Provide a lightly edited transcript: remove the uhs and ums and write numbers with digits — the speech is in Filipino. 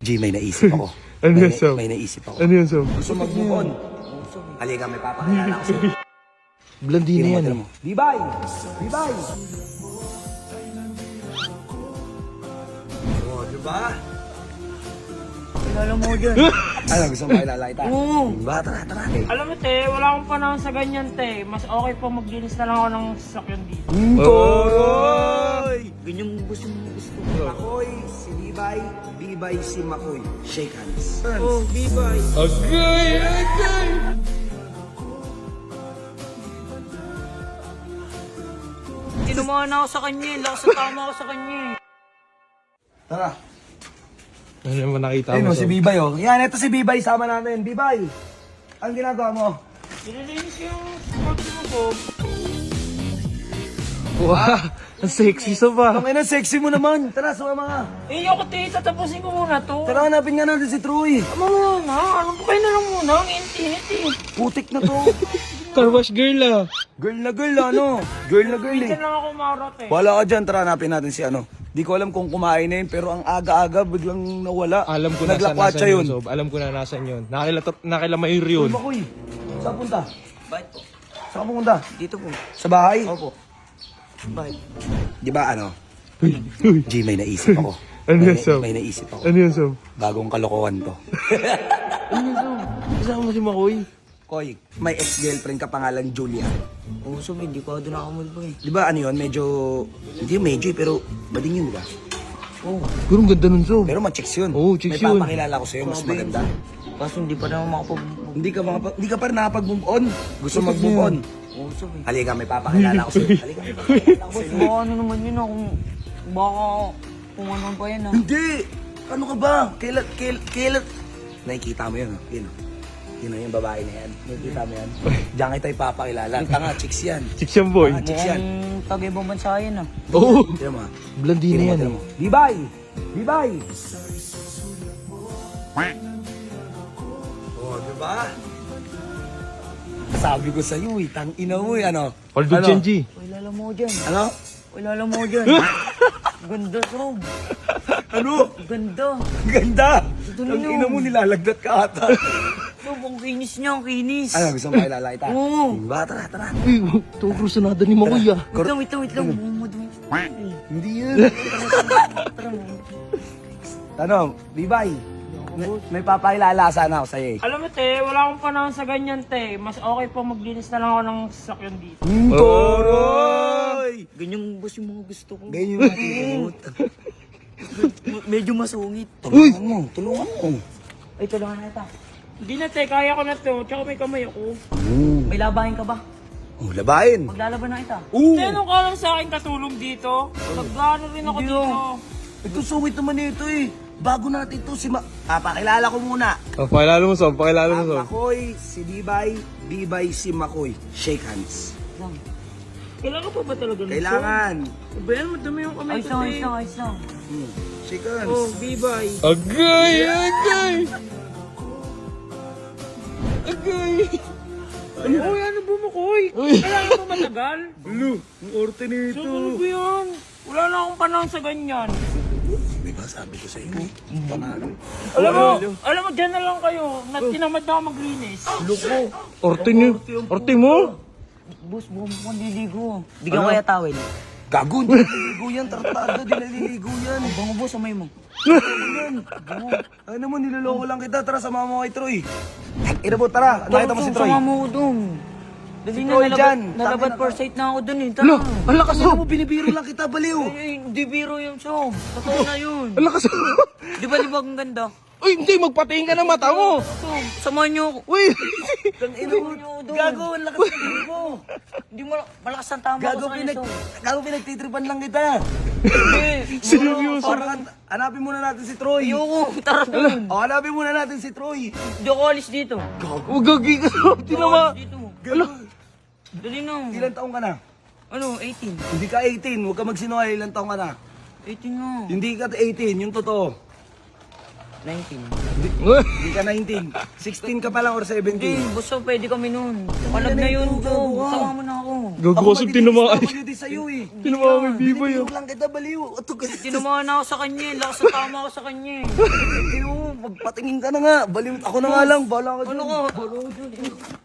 G, may naisip ako. Ano yan, Sam? May naisip ako. Ano yan, Sam? Gusto mag-move on. Halika, may papakilala ko sa'yo. Blandina yan eh. Bibay! Bibay! Oh, diba? Kilala mo dyan. Ano, gusto mo makilala kita? Oo. Diba? Tara, tara. Alam mo, te, wala akong panahon sa ganyan, te. Mas okay po maglinis na lang ako ng sasakyan dito. Toroy! Ganyang gusto mo gusto. Makoy, si Bibay, Bibay si Makoy. Shake hands. Oh, bibay. Agay! Agay! Tinumahan ako sa kanya, lakas sa tama ako sa kanya. Tara. Ano naman nakita Ayun mo, o, si Sam? Bibay o. Yan, ito si Bibay, sama natin. Bibay! Ang ginagawa mo? Nililinis yung sports mo po. Wow! Ang sexy sa ba? Ang ina, sexy mo naman. Tara, sumama ka. Eh, ako, te, tatapusin ko muna to. Tara, hanapin nga natin si Troy. Muna, ano po kayo na lang muna? Ang intinit eh. Putik na to. Car wash girl ah! Girl na girl, ano? Girl na girl eh. Diyan lang ako marot eh. Wala ka dyan, tara, hanapin natin si ano. Di ko alam kung kumain na yun, pero ang aga-aga biglang nawala. Alam ko na Naglakwatsa nasan yun. yun, Sob. Alam ko na nasan yun. Nakilamayr yun. Makoy, saan punta? Bakit po? Saan pumunta? Dito po. Sa bahay? Opo. Bakit? Di ba ano? Uy! Uy! G, may naisip ako. Ano yan, Sam? May naisip ako. Ano yan, Sam? Bagong kalokohan to. Ano yan, Sam? Kasama mo si Makoy? Koy, may ex-girlfriend ka pangalan Julia. Oo, so hindi ko doon nakamalbo eh. Di ba ano yun? Medyo, hindi yung medyo pero bading yun, di ba? Oo. Pero ang ganda nun, Sob. Pero ma-chicks yun. Oo, chicks may yun. papakilala ko sa'yo, mas maganda. Kaso hindi pa naman makapag... Hindi ka pa rin nakapag-move on. Gusto mag-move on. Oo, so eh. Halika, may papakilala ko sa'yo. Halika, may papakilala ko sa'yo. Baka ano naman yun ah, baka kung ano pa yan ah. Hindi! Ano ka ba? Kailan? Nakikita mo yun, oh. Yun, oh. Yun, oh, yung babae na yan. Nakikita mo yan. Diyan kita ipapakilala. Tanga, chicks yan. Chicks yan, boy. Tanga, chicks yan. Mukhang taga-ibang bansa yan ah. Oo! Tignan mo, ah. Blandina yan Tignan eh. mo. Bibay! Bibay! Oh, diba? Sabi ko sa'yo eh, tang-ina mo eh, ano? Aldo Ano? Chenji. Uy, lala mo dyan. Ano? Uy, lala mo dyan. Ganda, Sob. Ano? Ganda. Ganda! Tuloy Tang-ina mo, nilalagdat ka ata. Sob, ang kinis niya, ang kinis. Ano, gusto mo makilala kita? Oo. Diba? Tara, tara. Uy, ito krusunada ni Makoy ah. Wait lang. Bumumad mo. Hindi yun. Tara mo. Ano, Bibay? May papakilala sana ako sa'yo eh. Alam mo, te, wala akong panahon sa ganyan, te. Mas okay po maglinis na lang ako ng sasakyan dito. Toroy! Ganyang boss yung mga gusto ko. Ganyan yung makikinig. Medyo masungit. Tulungan mo, tulungan mo. Ay, tulungan na ito. Hindi na, te. Kaya ko na to. Tsaka may kamay ako. May labahin ka ba? Oh, labahin. Maglalaban na kita. Oo. Te, anong ka lang sa akin katulong dito? Nagano rin ako Hindi, dito. Ito sungit naman ito eh. Bago natin ito si pakilala ko muna. Oh, pakilala mo, Sob. Pakilala mo, Ang Sob. Makoy, si Bibay, Bibay si Makoy. Shake hands. Kailangan pa ba talaga nito? Kailangan. Bayan, madumi yung kamay ko, te. Shake hands. Oh, bibay. Agay! Agay! Agay! Uy, ano bumukoy? Uy. Kailangan pa matagal? Lu, ang orte So, nito. ano ba yan? Wala na akong panahon sa ganyan. Diba sabi ko sa iyo? Panalo. Alam mo, dyan na lang kayo. Tinamad na ako maglinis. Loko. Orte mo? Boss, buong mukhang liligo. Bigyan ko kaya tawel. Gago, di naliligo yan. Tartado, di naliligo yan. Bango boss, amay mo. Ano mo, niloloko lang kita. Tara, sama mo kay Troy. Ina mo, tara. Nakita mo si Troy. Sama mo ko doon. Dali Troy na, dyan. nalabat per site na ako doon eh. Lo! Tara. Ang lakas, Ano Sob! mo, binibiro lang kita, baliw. Hindi biro yung show. Totoo na yun. Ang lakas, Sob! Di ba libag ang ganda? Uy, hindi! Magpatingin ka ng mata mo! So, samahan niyo ako. Uy! Ina mo, gago, ang lakas ng tingin mo. Hindi mo, malakas ang tama Gago, ko sa kanya. So. pinagtitripan lang kita. Hindi. Seryoso? Parang, hanapin muna natin si Troy. Ayoko, tara doon. O, hanapin muna natin si Troy. Hindi ako alis dito. Huwag gagi ka, Sob! Di naman! Alis dito. Gago. Dali na. Ilan taong ka na? Ano, 18. Hindi ka 18. Huwag ka magsinungaling. Ilan taong ka na? 18 nga. Hindi ka 18. Yung totoo. Hindi ka 19. 16 ka pa lang or 17. Basta pwede kami nun. Palag na yun, Joe. Sama mo na ako. Gago kasi tinamaan. Ako din sa'yo eh. Tinamaan may biboy Binibiro lang kita, baliw. Ato ka. Tinamaan na ako sa kanya. Lakas sa tama ako sa kanya. Magpatingin ka na nga. Baliw. Ako na nga lang. Bahala ka dyan. Ano ka?